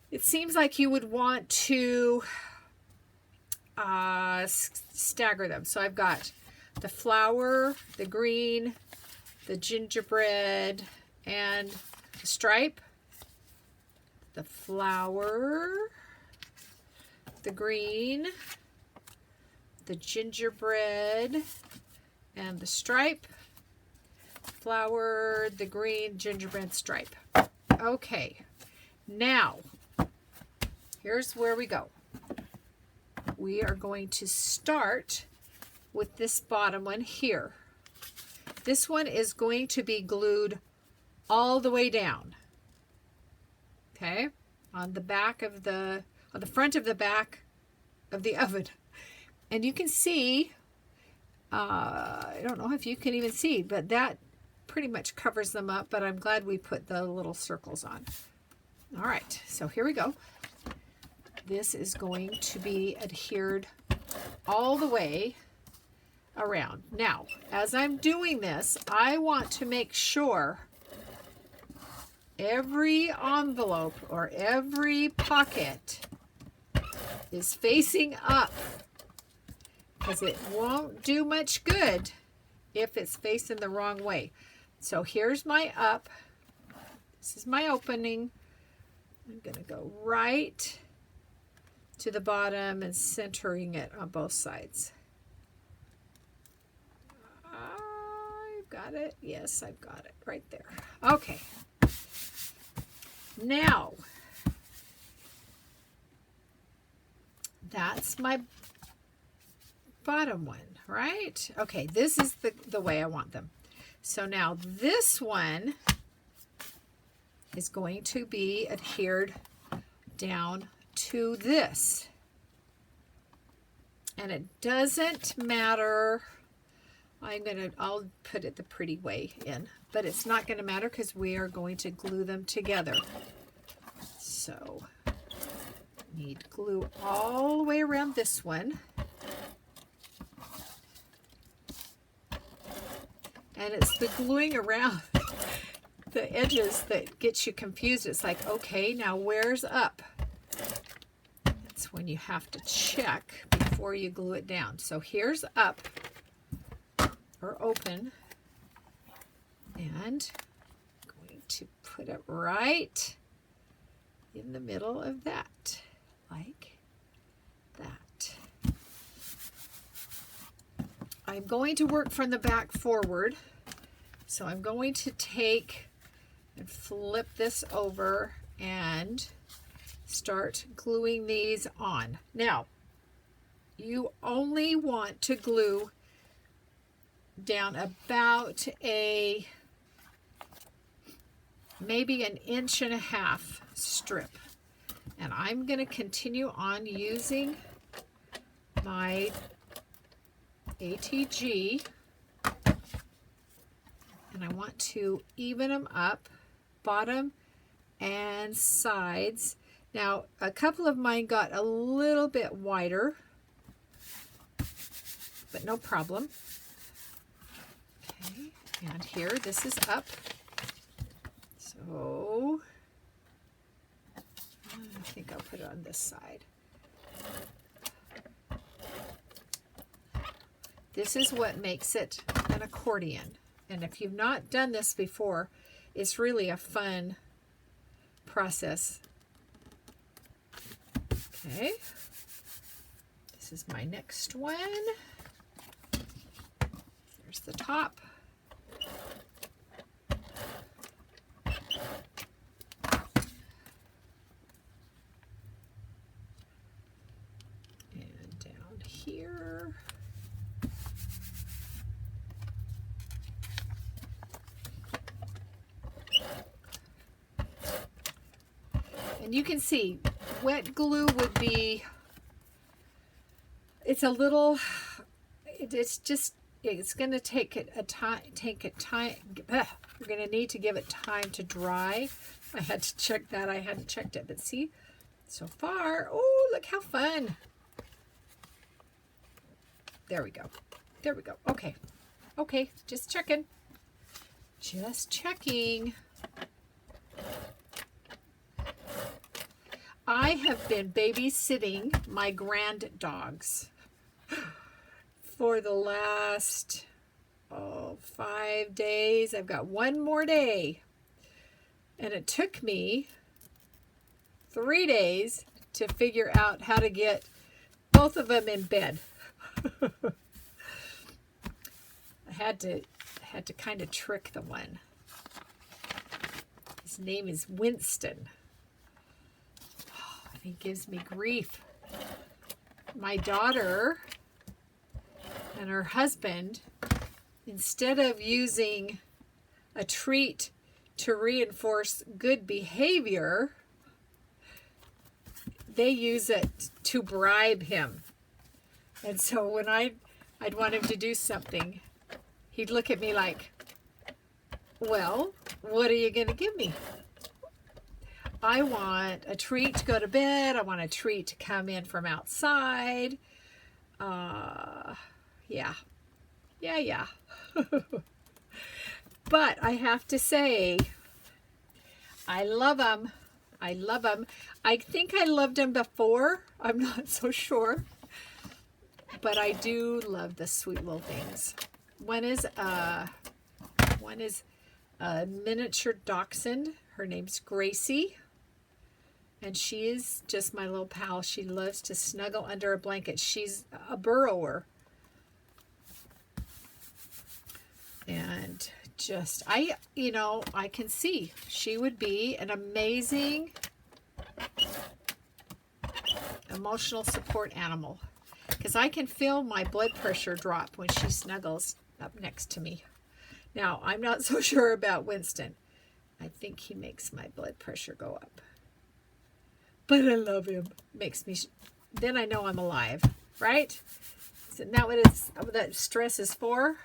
it seems like you would want to stagger them. So I've got the flower, the green, the gingerbread, and the stripe. The flower, the green, the gingerbread, and the stripe. Flower, the green, gingerbread, stripe. Okay, now here's where we go. We are going to start with this bottom one here. This one is going to be glued all the way down. Okay, on the front of the back of the oven. And you can see, I don't know if you can even see, but that pretty much covers them up, but I'm glad we put the little circles on. All right, so here we go. This is going to be adhered all the way around. Now, as I'm doing this, I want to make sure every envelope or every pocket is facing up, because it won't do much good if it's facing the wrong way. So here's my up. This is my opening. I'm going to go right to the bottom and centering it on both sides. I've got it. Yes, I've got it right there. Okay. Now, that's my bottom one, right? Okay, this is the way I want them. So now this one is going to be adhered down to this. And it doesn't matter. I'll put it the pretty way in, but it's not going to matter because we are going to glue them together. So, need glue all the way around this one. And it's the gluing around the edges that gets you confused. It's like, okay, now where's up? That's when you have to check before you glue it down. So here's up, or open, and I'm going to put it right in the middle of that, like that. I'm going to work from the back forward, so I'm going to take and flip this over and start gluing these on. Now, you only want to glue down about maybe an 1.5 inch strip. And I'm going to continue on using my ATG, and I want to even them up, bottom and sides. Now, a couple of mine got a little bit wider, but no problem. Okay, And here, this is up. So I think I'll put it on this side. This is what makes it an accordion. And if you've not done this before, it's really a fun process. Okay. This is my next one. There's the top. And down here. And you can see wet glue would be, it's a little, it's going to take it time, we're going to need to give it time to dry. I had to check that. I hadn't checked it, but see, so far, oh, look how fun. There we go. There we go. Okay. Okay, just checking. Just checking. I have been babysitting my grand dogs for the last 5 days. I've got one more day. And it took me 3 days to figure out how to get both of them in bed. I had to kind of trick the one. His name is Winston. He gives me grief. My daughter and her husband, instead of using a treat to reinforce good behavior, they use it to bribe him. And so when I'd want him to do something, he'd look at me like, well, what are you going to give me? I want a treat to go to bed. I want a treat to come in from outside. Yeah. But I have to say, I love them. I love them. I think I loved them before. I'm not so sure. But I do love the sweet little things. One is a miniature dachshund. Her name's Gracie. And she is just my little pal. She loves to snuggle under a blanket. She's a burrower. And just, I can see she would be an amazing emotional support animal. Because I can feel my blood pressure drop when she snuggles up next to me. Now, I'm not so sure about Winston. I think he makes my blood pressure go up. But I love him. Makes me, then I know I'm alive, right? Isn't that what that stress is for?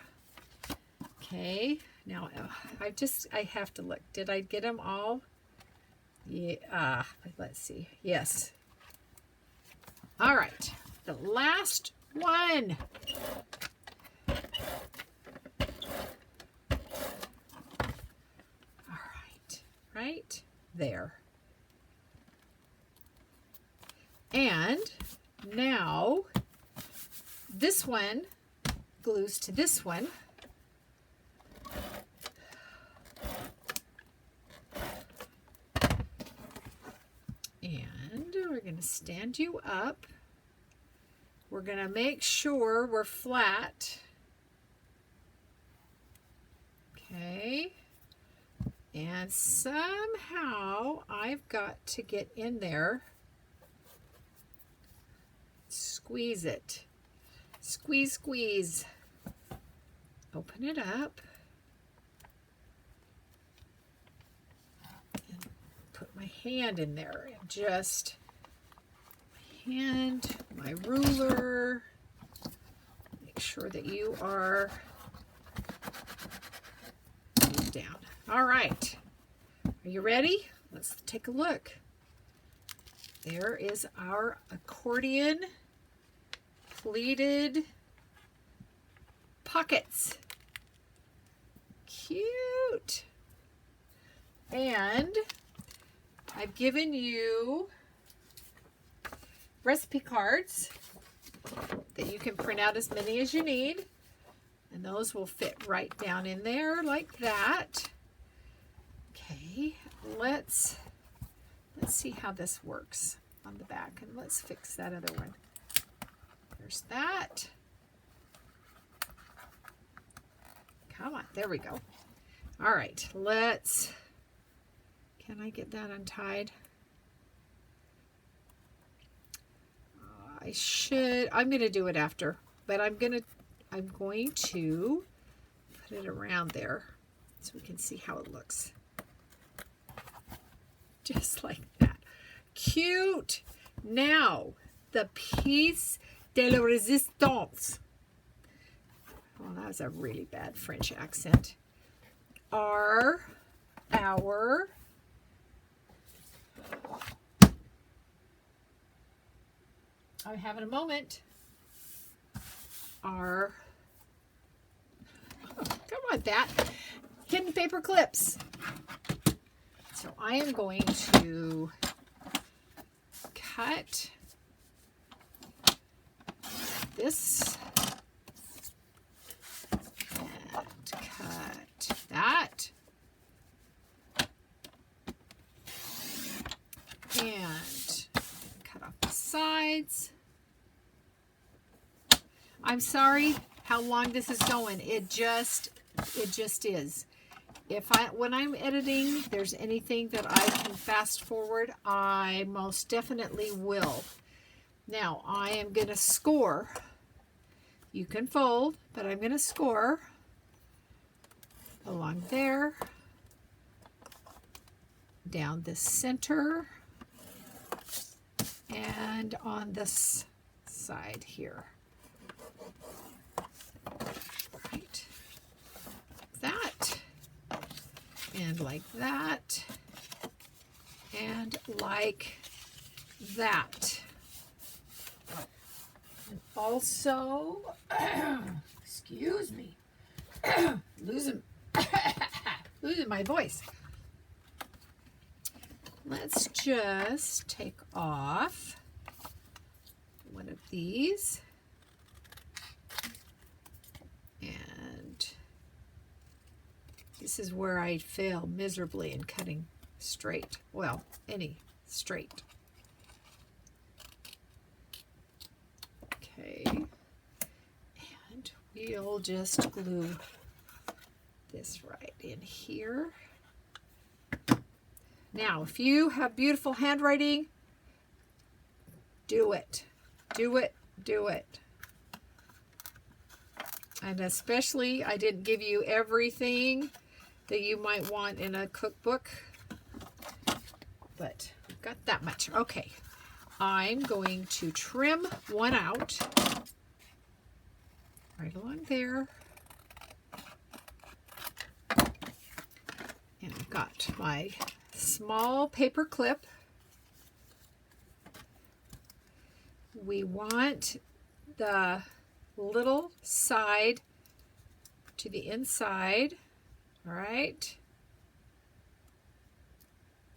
Okay, now I have to look. Did I get them all? Yeah, let's see. Yes. All right, the last one. All right, right there. And now this one glues to this one. And we're going to stand you up. We're going to make sure we're flat. Okay. And somehow I've got to get in there. Squeeze it. Squeeze, squeeze. Open it up. And put my hand in there. And just my hand, my ruler. Make sure that you are down. All right. Are you ready? Let's take a look. There is our accordion pleated pockets. cute. And I've given you recipe cards that you can print out as many as you need. And those will fit right down in there like that. Okay, let's see how this works on the back. And let's fix that other one. There's that. Come on, there we go. All right, can I get that untied? I'm going to do it after, but I'm going to put it around there so we can see how it looks. Just like that. Cute. Now, the piece de la résistance. Oh, that was a really bad French accent. Are our I'm having a moment. Come on, that hidden paper clips. So I am going to cut this and cut that and cut off the sides. I'm sorry how long this is going. It just is. When I'm editing, there's anything that I can fast forward, I most definitely will. Now, I am going to score. You can fold, but I'm going to score along there, down the center, and on this side here. Right. That. And like that. And like that. And also, excuse me, losing my voice. Let's just take off one of these. And this is where I fail miserably in cutting straight. Well, any straight. Okay. And we'll just glue this right in here. Now, if you have beautiful handwriting, do it. Do it. Do it. And especially, I didn't give you everything that you might want in a cookbook, but got that much. Okay, I'm going to trim one out right along there. And I've got my small paper clip. We want the little side to the inside, all right?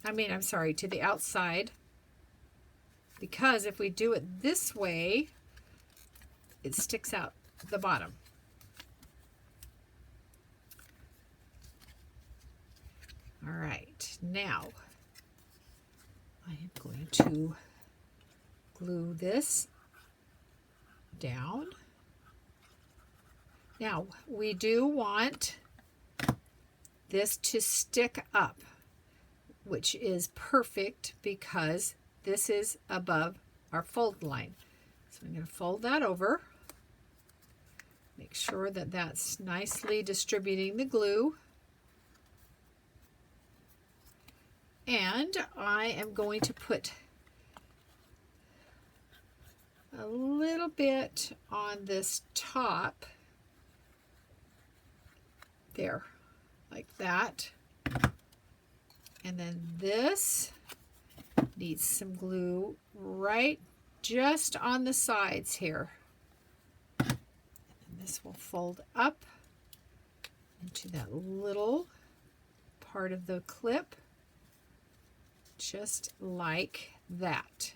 I'm sorry, to the outside, because if we do it this way, it sticks out the bottom. All right, now I am going to glue this down. Now, we do want this to stick up, which is perfect because this is above our fold line. So I'm going to fold that over. Make sure that that's nicely distributing the glue. And I am going to put a little bit on this top. There, like that. And then this needs some glue right just on the sides here. And this will fold up into that little part of the clip, just like that.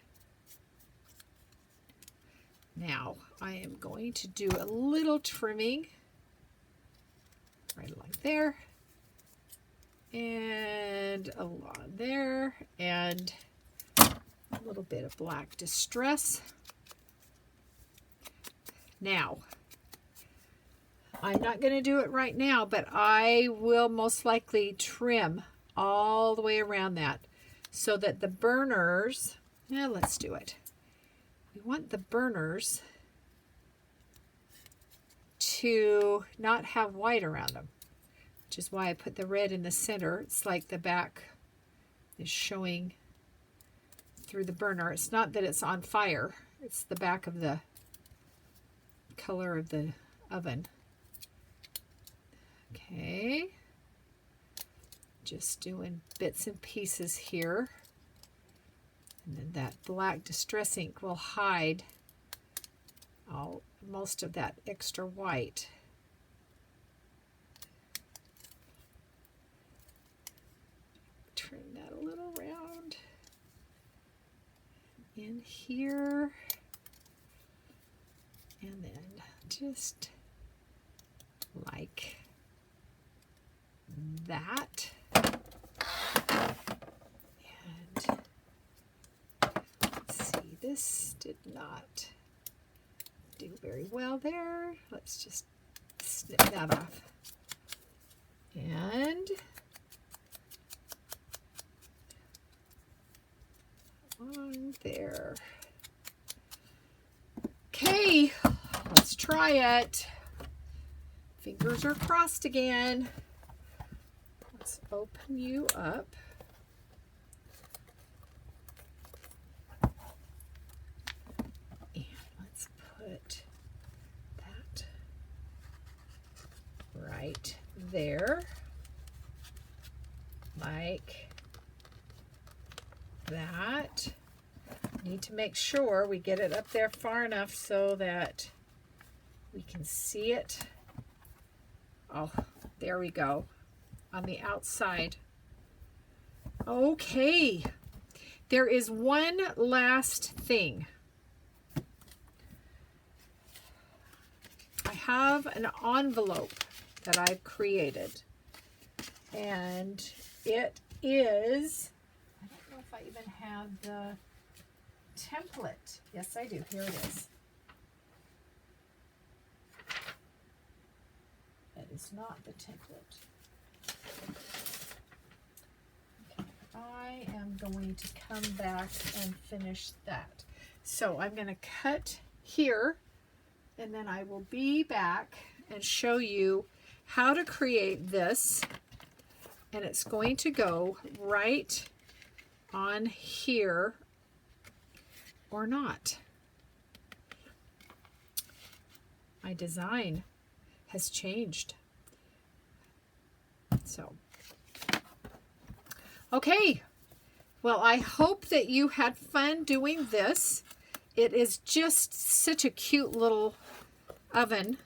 Now I am going to do a little trimming right along there, and along there, and a little bit of black distress. Now, I'm not going to do it right now, but I will most likely trim all the way around that so that the burners, let's do it. We want the burners to not have white around them, which is why I put the red in the center. It's like the back is showing through the burner. It's not that it's on fire, it's the back of the color of the oven. Okay, just doing bits and pieces here. And then that black distress ink will hide most of that extra white. Turn that a little round in here. And then just like that. And let's see, this did not do very well there. Let's just snip that off. And on there. Okay, let's try it. Fingers are crossed again. Let's open you up. And let's put that right there, like that. Need to make sure we get it up there far enough so that we can see it. Oh, there we go, on the outside. Okay, there is one last thing. I have an envelope that I've created, and it is, I don't know if I even have the template. Yes, I do. Here it is. That is not the template. Okay, I am going to come back and finish that. So I'm going to cut here, and then I will be back and show you how to create this. And it's going to go right on here, or not. My design has changed. So, okay. Well, I hope that you had fun doing this. It is just such a cute little oven.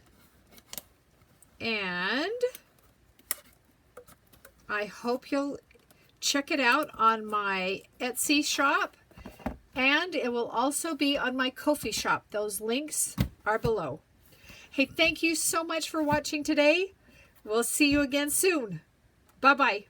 And I hope you'll check it out on my Etsy shop. And it will also be on my Ko-fi shop. Those links are below. Hey, thank you so much for watching today. We'll see you again soon. Bye-bye.